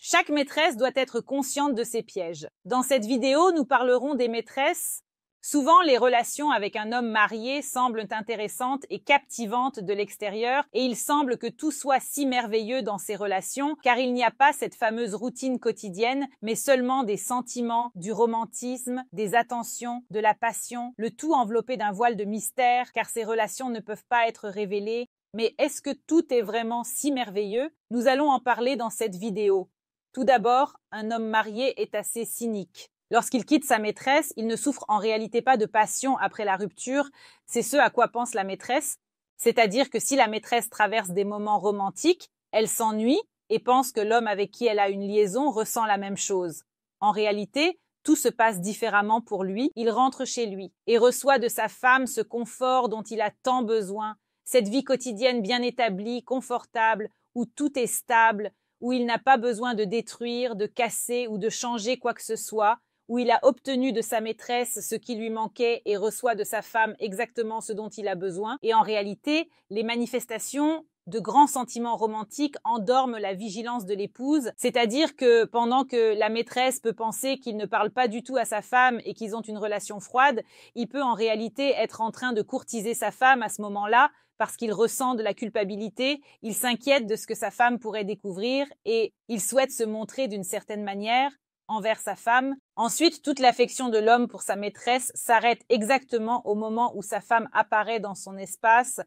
Chaque maîtresse doit être consciente de ses pièges. Dans cette vidéo, nous parlerons des maîtresses. Souvent, les relations avec un homme marié semblent intéressantes et captivantes de l'extérieur, et il semble que tout soit si merveilleux dans ces relations, car il n'y a pas cette fameuse routine quotidienne, mais seulement des sentiments, du romantisme, des attentions, de la passion, le tout enveloppé d'un voile de mystère, car ces relations ne peuvent pas être révélées. Mais est-ce que tout est vraiment si merveilleux? Nous allons en parler dans cette vidéo. Tout d'abord, un homme marié est assez cynique. Lorsqu'il quitte sa maîtresse, il ne souffre en réalité pas de passion après la rupture, c'est ce à quoi pense la maîtresse, c'est-à-dire que si la maîtresse traverse des moments romantiques, elle s'ennuie et pense que l'homme avec qui elle a une liaison ressent la même chose. En réalité, tout se passe différemment pour lui, il rentre chez lui et reçoit de sa femme ce confort dont il a tant besoin, cette vie quotidienne bien établie, confortable, où tout est stable, où il n'a pas besoin de détruire, de casser ou de changer quoi que ce soit, où il a obtenu de sa maîtresse ce qui lui manquait et reçoit de sa femme exactement ce dont il a besoin. Et en réalité, les manifestations de grands sentiments romantiques endorment la vigilance de l'épouse, c'est-à-dire que pendant que la maîtresse peut penser qu'il ne parle pas du tout à sa femme et qu'ils ont une relation froide, il peut en réalité être en train de courtiser sa femme à ce moment-là, parce qu'il ressent de la culpabilité, il s'inquiète de ce que sa femme pourrait découvrir et il souhaite se montrer d'une certaine manière envers sa femme. Ensuite, toute l'affection de l'homme pour sa maîtresse s'arrête exactement au moment où sa femme apparaît dans son espace,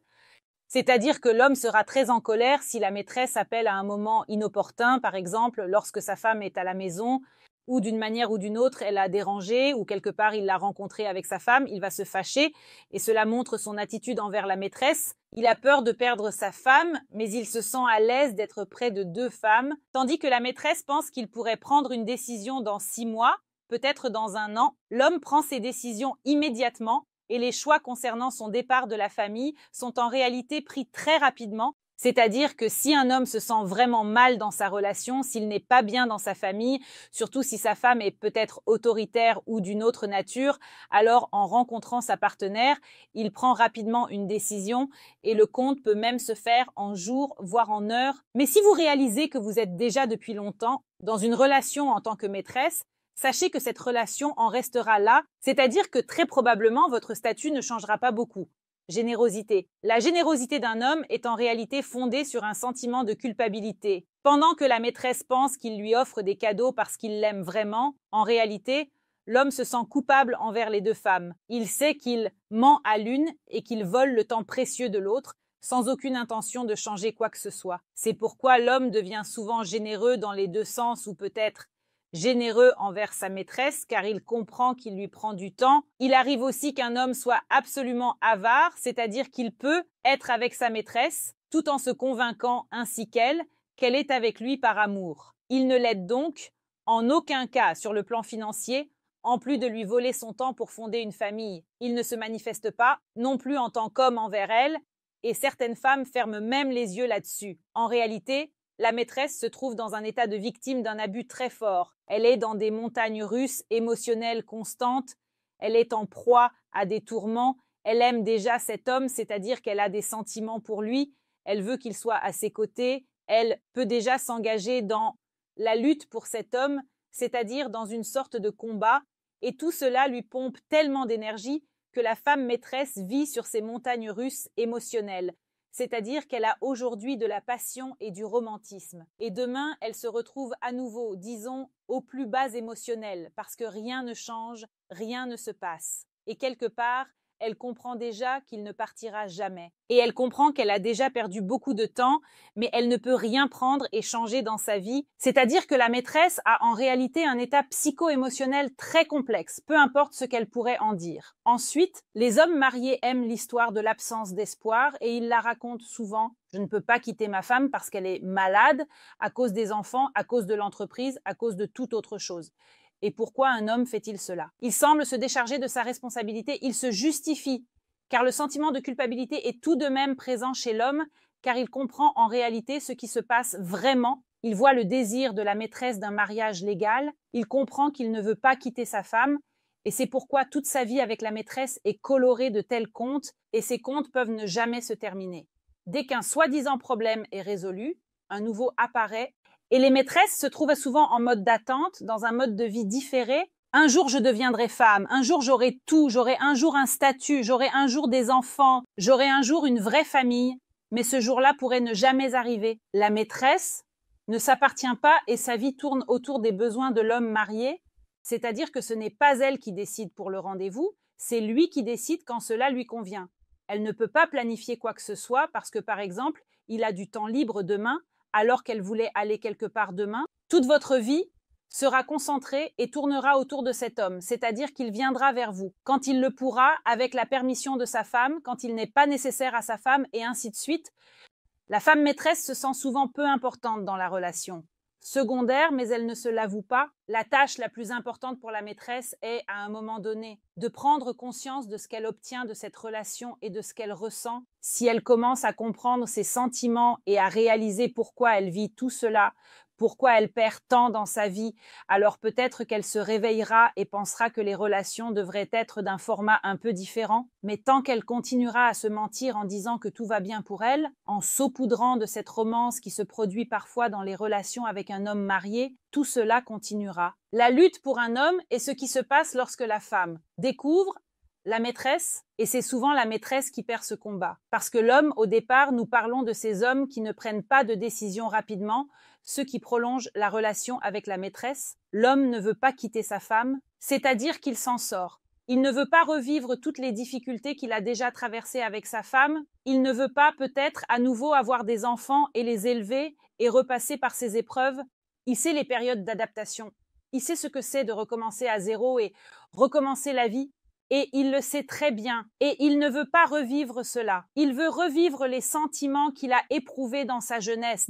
c'est-à-dire que l'homme sera très en colère si la maîtresse appelle à un moment inopportun, par exemple lorsque sa femme est à la maison, ou d'une manière ou d'une autre, elle a dérangé, ou quelque part il l'a rencontré avec sa femme, il va se fâcher, et cela montre son attitude envers la maîtresse. Il a peur de perdre sa femme, mais il se sent à l'aise d'être près de deux femmes, tandis que la maîtresse pense qu'il pourrait prendre une décision dans 6 mois, peut-être dans 1 an. L'homme prend ses décisions immédiatement, et les choix concernant son départ de la famille sont en réalité pris très rapidement. C'est-à-dire que si un homme se sent vraiment mal dans sa relation, s'il n'est pas bien dans sa famille, surtout si sa femme est peut-être autoritaire ou d'une autre nature, alors en rencontrant sa partenaire, il prend rapidement une décision et le compte peut même se faire en jours, voire en heures. Mais si vous réalisez que vous êtes déjà depuis longtemps dans une relation en tant que maîtresse, sachez que cette relation en restera là, c'est-à-dire que très probablement votre statut ne changera pas beaucoup. Générosité. La générosité d'un homme est en réalité fondée sur un sentiment de culpabilité. Pendant que la maîtresse pense qu'il lui offre des cadeaux parce qu'il l'aime vraiment, en réalité, l'homme se sent coupable envers les deux femmes. Il sait qu'il ment à l'une et qu'il vole le temps précieux de l'autre, sans aucune intention de changer quoi que ce soit. C'est pourquoi l'homme devient souvent généreux dans les deux sens, ou peut-être généreux envers sa maîtresse car il comprend qu'il lui prend du temps. Il arrive aussi qu'un homme soit absolument avare, c'est-à-dire qu'il peut être avec sa maîtresse tout en se convainquant ainsi qu'elle est avec lui par amour. Il ne l'aide donc en aucun cas sur le plan financier, en plus de lui voler son temps pour fonder une famille. Il ne se manifeste pas non plus en tant qu'homme envers elle, et certaines femmes ferment même les yeux là-dessus. En réalité, la maîtresse se trouve dans un état de victime d'un abus très fort. Elle est dans des montagnes russes émotionnelles constantes. Elle est en proie à des tourments. Elle aime déjà cet homme, c'est-à-dire qu'elle a des sentiments pour lui. Elle veut qu'il soit à ses côtés. Elle peut déjà s'engager dans la lutte pour cet homme, c'est-à-dire dans une sorte de combat. Et tout cela lui pompe tellement d'énergie que la femme maîtresse vit sur ces montagnes russes émotionnelles. C'est-à-dire qu'elle a aujourd'hui de la passion et du romantisme. Et demain, elle se retrouve à nouveau, disons, au plus bas émotionnel, parce que rien ne change, rien ne se passe. Et quelque part, elle comprend déjà qu'il ne partira jamais. Et elle comprend qu'elle a déjà perdu beaucoup de temps, mais elle ne peut rien prendre et changer dans sa vie. C'est-à-dire que la maîtresse a en réalité un état psycho-émotionnel très complexe, peu importe ce qu'elle pourrait en dire. Ensuite, les hommes mariés aiment l'histoire de l'absence d'espoir et ils la racontent souvent. Je ne peux pas quitter ma femme parce qu'elle est malade, à cause des enfants, à cause de l'entreprise, à cause de toute autre chose. Et pourquoi un homme fait-il cela? Il semble se décharger de sa responsabilité, il se justifie, car le sentiment de culpabilité est tout de même présent chez l'homme, car il comprend en réalité ce qui se passe vraiment. Il voit le désir de la maîtresse d'un mariage légal, il comprend qu'il ne veut pas quitter sa femme, et c'est pourquoi toute sa vie avec la maîtresse est colorée de tels contes, et ces contes peuvent ne jamais se terminer. Dès qu'un soi-disant problème est résolu, un nouveau apparaît, Et les maîtresses se trouvent souvent en mode d'attente, dans un mode de vie différé. Un jour, je deviendrai femme. Un jour, j'aurai tout. J'aurai un jour un statut. J'aurai un jour des enfants. J'aurai un jour une vraie famille. Mais ce jour-là pourrait ne jamais arriver. La maîtresse ne s'appartient pas et sa vie tourne autour des besoins de l'homme marié. C'est-à-dire que ce n'est pas elle qui décide pour le rendez-vous, c'est lui qui décide quand cela lui convient. Elle ne peut pas planifier quoi que ce soit parce que, par exemple, il a du temps libre demain alors qu'elle voulait aller quelque part demain. Toute votre vie sera concentrée et tournera autour de cet homme, c'est-à-dire qu'il viendra vers vous quand il le pourra, avec la permission de sa femme, quand il n'est pas nécessaire à sa femme, et ainsi de suite. La femme maîtresse se sent souvent peu importante dans la relation. Secondaire, mais elle ne se l'avoue pas. La tâche la plus importante pour la maîtresse est, à un moment donné, de prendre conscience de ce qu'elle obtient de cette relation et de ce qu'elle ressent. Si elle commence à comprendre ses sentiments et à réaliser pourquoi elle vit tout cela, pourquoi elle perd tant dans sa vie, alors peut-être qu'elle se réveillera et pensera que les relations devraient être d'un format un peu différent. Mais tant qu'elle continuera à se mentir en disant que tout va bien pour elle, en saupoudrant de cette romance qui se produit parfois dans les relations avec un homme marié, tout cela continuera. La lutte pour un homme est ce qui se passe lorsque la femme découvre la maîtresse, et c'est souvent la maîtresse qui perd ce combat. Parce que l'homme, au départ, nous parlons de ces hommes qui ne prennent pas de décision rapidement, ceux qui prolongent la relation avec la maîtresse. L'homme ne veut pas quitter sa femme, c'est-à-dire qu'il s'en sort. Il ne veut pas revivre toutes les difficultés qu'il a déjà traversées avec sa femme. Il ne veut pas peut-être à nouveau avoir des enfants et les élever et repasser par ces épreuves. Il sait les périodes d'adaptation. Il sait ce que c'est de recommencer à zéro et recommencer la vie. Et il le sait très bien. Et il ne veut pas revivre cela. Il veut revivre les sentiments qu'il a éprouvés dans sa jeunesse,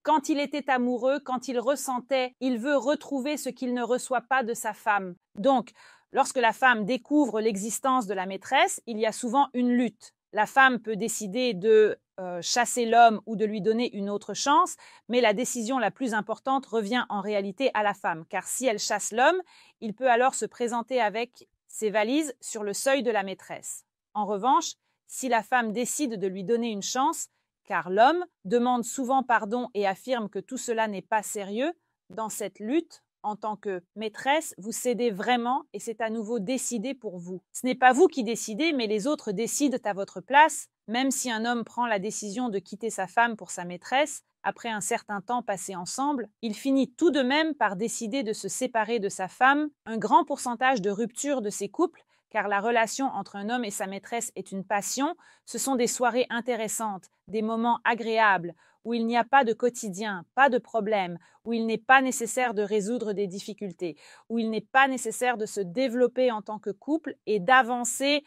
Quand il était amoureux, quand il ressentait, il veut retrouver ce qu'il ne reçoit pas de sa femme. Donc, lorsque la femme découvre l'existence de la maîtresse, il y a souvent une lutte. La femme peut décider de chasser l'homme ou de lui donner une autre chance, mais la décision la plus importante revient en réalité à la femme, car si elle chasse l'homme, il peut alors se présenter avec ses valises sur le seuil de la maîtresse. En revanche, si la femme décide de lui donner une chance, car l'homme demande souvent pardon et affirme que tout cela n'est pas sérieux, dans cette lutte, en tant que maîtresse, vous cédez vraiment et c'est à nouveau décidé pour vous. Ce n'est pas vous qui décidez, mais les autres décident à votre place. Même si un homme prend la décision de quitter sa femme pour sa maîtresse, après un certain temps passé ensemble, il finit tout de même par décider de se séparer de sa femme. Un grand pourcentage de ruptures de ces couples, car la relation entre un homme et sa maîtresse est une passion, ce sont des soirées intéressantes, des moments agréables, où il n'y a pas de quotidien, pas de problème, où il n'est pas nécessaire de résoudre des difficultés, où il n'est pas nécessaire de se développer en tant que couple et d'avancer.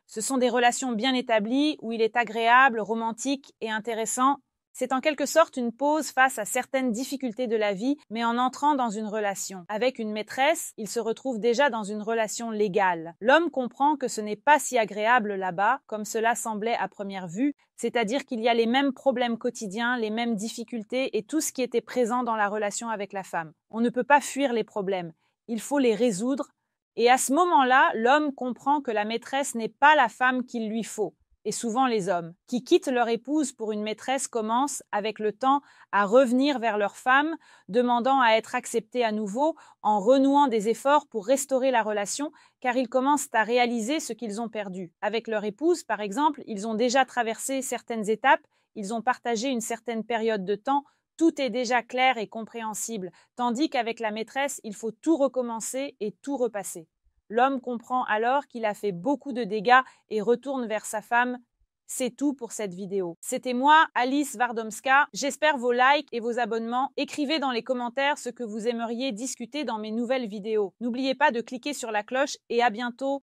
Ce sont des relations bien établies, où il est agréable, romantique et intéressant. C'est en quelque sorte une pause face à certaines difficultés de la vie, mais en entrant dans une relation. Avec une maîtresse, il se retrouve déjà dans une relation légale. L'homme comprend que ce n'est pas si agréable là-bas, comme cela semblait à première vue, c'est-à-dire qu'il y a les mêmes problèmes quotidiens, les mêmes difficultés et tout ce qui était présent dans la relation avec la femme. On ne peut pas fuir les problèmes, il faut les résoudre. Et à ce moment-là, l'homme comprend que la maîtresse n'est pas la femme qu'il lui faut. Et souvent les hommes, qui quittent leur épouse pour une maîtresse, commencent, avec le temps, à revenir vers leur femme, demandant à être acceptés à nouveau, en renouant des efforts pour restaurer la relation, car ils commencent à réaliser ce qu'ils ont perdu. Avec leur épouse, par exemple, ils ont déjà traversé certaines étapes, ils ont partagé une certaine période de temps, tout est déjà clair et compréhensible, tandis qu'avec la maîtresse, il faut tout recommencer et tout repasser. L'homme comprend alors qu'il a fait beaucoup de dégâts et retourne vers sa femme. C'est tout pour cette vidéo. C'était moi, Alice Wardomska. J'espère vos likes et vos abonnements. Écrivez dans les commentaires ce que vous aimeriez discuter dans mes nouvelles vidéos. N'oubliez pas de cliquer sur la cloche et à bientôt.